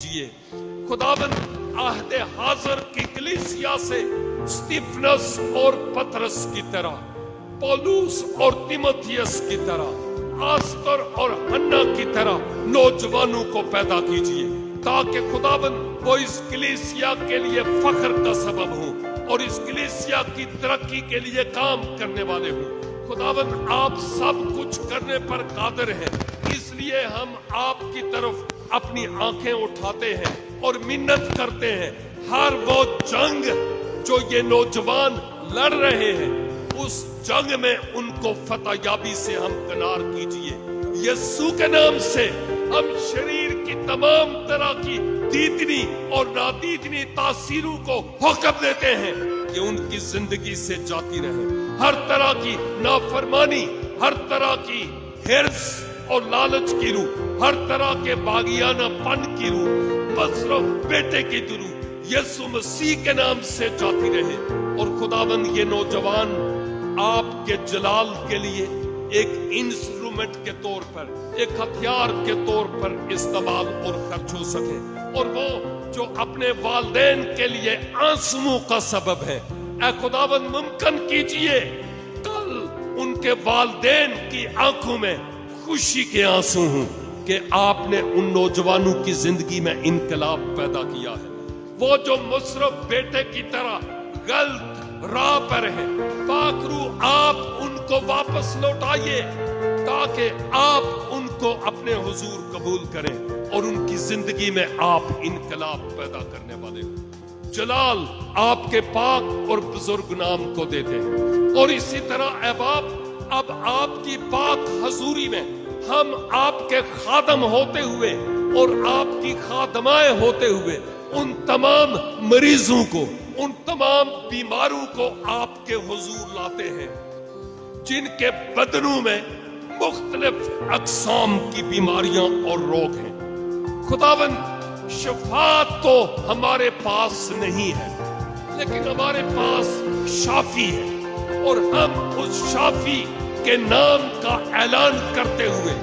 کیجیے۔ خداوند عہد حاضر کی کلیسیا سے اسطیفنس اور پطرس کی طرح، پولوس اور تیموتھیوس کی طرح، آستر اور حنا کی طرح نوجوانوں کو پیدا کیجیے، تاکہ خداوند وہ اس کلیسیا کے لیے فخر کا سبب ہوں اور اس کلیسیا کی ترقی کے لیے کام کرنے والے ہوں۔ خداوند آپ سب کچھ کرنے پر قادر ہیں، اس لیے ہم آپ کی طرف اپنی آنکھیں اٹھاتے ہیں اور منت کرتے ہیں، ہر وہ جنگ جو یہ نوجوان لڑ رہے ہیں، اس جنگ میں ان کو فتح یابی سے ہم کنار کیجئے۔ یسوع کے نام سے ہم شریر کی تمام طرح کی دیدنی اور نادیدنی تاثیروں کو حکم دیتے ہیں کہ ان کی زندگی سے جاتی رہے۔ ہر طرح کی نافرمانی، ہر طرح کی ہرس اور لالچ کی روح، ہر طرح کے باغیانہ پن کی روح، مصرف بیٹے کی روح یسوع مسیح کے نام سے جاتی رہے۔ اور خداوند یہ نوجوان آپ کے جلال کے لیے ایک انسٹرومنٹ کے طور پر، ایک ہتھیار کے طور پر استعمال اور خرچ ہو سکے، اور وہ جو اپنے والدین کے لیے آنسوؤں کا سبب ہے، اے خداوند ممکن کیجئے کل ان کے والدین کی آنکھوں میں خوشی کے آنسو ہوں کہ آپ نے ان نوجوانوں کی زندگی میں انقلاب پیدا کیا ہے۔ وہ جو مصرف بیٹے کی طرح غلط راہ پر ہے، پاک روح آپ ان کو واپس لوٹائیے تاکہ آپ ان کو اپنے حضور قبول کریں اور ان کی زندگی میں آپ انقلاب پیدا کرنے والے ہوں۔ جلال آپ کے پاک اور بزرگ نام کو دیتے ہیں، اور اسی طرح اے باپ، اب آپ کی پاک حضوری میں ہم آپ کے خادم ہوتے ہوئے اور آپ کی خادمائیں ہوتے ہوئے ان تمام مریضوں کو، ان تمام بیماروں کو آپ کے حضور لاتے ہیں جن کے بدنوں میں مختلف اقسام کی بیماریاں اور روگ ہیں۔ خداوند شفاعت تو ہمارے پاس نہیں ہے، لیکن ہمارے پاس شافی ہے، اور ہم اس شافی کے نام کا اعلان کرتے ہوئے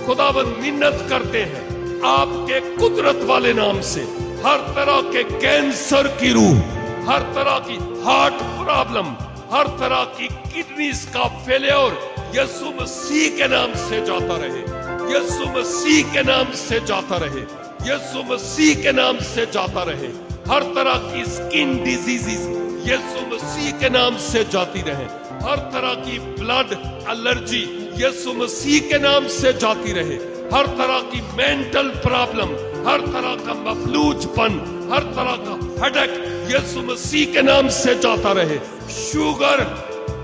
خداوند منت کرتے ہیں آپ کے قدرت والے نام سے ہر طرح کے کینسر کی روح، ہر طرح کی ہارٹ پرابلم، ہر طرح کی کڈنیز کا فیلیور یسوع مسیح کے نام سے جاتا رہے، یسوع مسیح کے نام سے جاتا رہے، یسوع مسیح کے نام سے جاتا رہے۔ ہر طرح کی سکن ڈیزیزز یسوع مسیح کے نام سے جاتی رہے، ہر طرح کی بلڈ الرجی یسوع مسیح کے نام سے جاتی رہے، ہر طرح کی مینٹل پرابلم، ہر طرح کا مفلوج پن، ہر طرح کا ہیڈیک یسوع مسیح کے نام سے جاتا رہے۔ شوگر،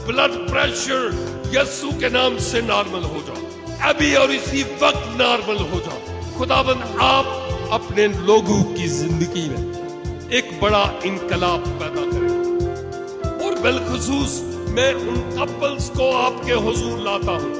بلڈ پریشر یسوع کے نام سے نارمل ہو جاؤ، ابھی اور اسی وقت نارمل ہو جاؤ۔ خداوند آپ اپنے لوگوں کی زندگی میں ایک بڑا انقلاب پیدا کریں، اور بالخصوص میں ان کپلز کو آپ کے حضور لاتا ہوں،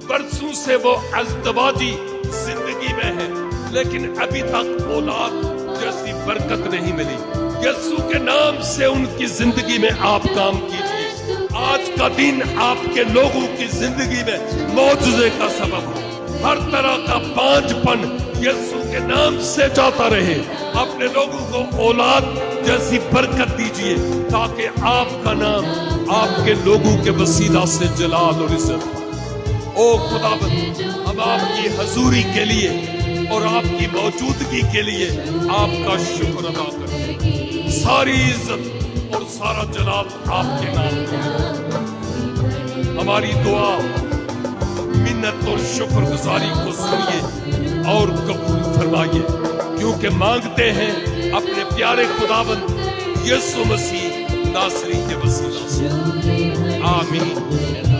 برسوں سے وہ ازدواجی زندگی میں ہے لیکن ابھی تک اولاد جیسی برکت نہیں ملی۔ یسوع کے نام سے ان کی زندگی میں آپ کام کیجیے۔ آج کا دن آپ کے لوگوں کی زندگی میں معجزے کا سبب ہو، ہر طرح کا بانجھ پن یسوع کے نام سے جاتا رہے۔ اپنے لوگوں کو اولاد جیسی برکت دیجیے تاکہ آپ کا نام آپ کے لوگوں کے وسیلہ سے جلال اور عزت پائے۔ او خداوند، ہم آپ کی حضوری کے لیے اور آپ کی موجودگی کے لیے آپ کا شکر ادا کرتے ہیں۔ ساری عزت اور سارا جلال آپ کے نام کو۔ ہماری دعا، منت اور شکر گزاری کو سنیے اور قبول فرمائیے، کیونکہ مانگتے ہیں اپنے پیارے خداوند یسوع مسیح ناصری کے وسیلہ سے، آمین۔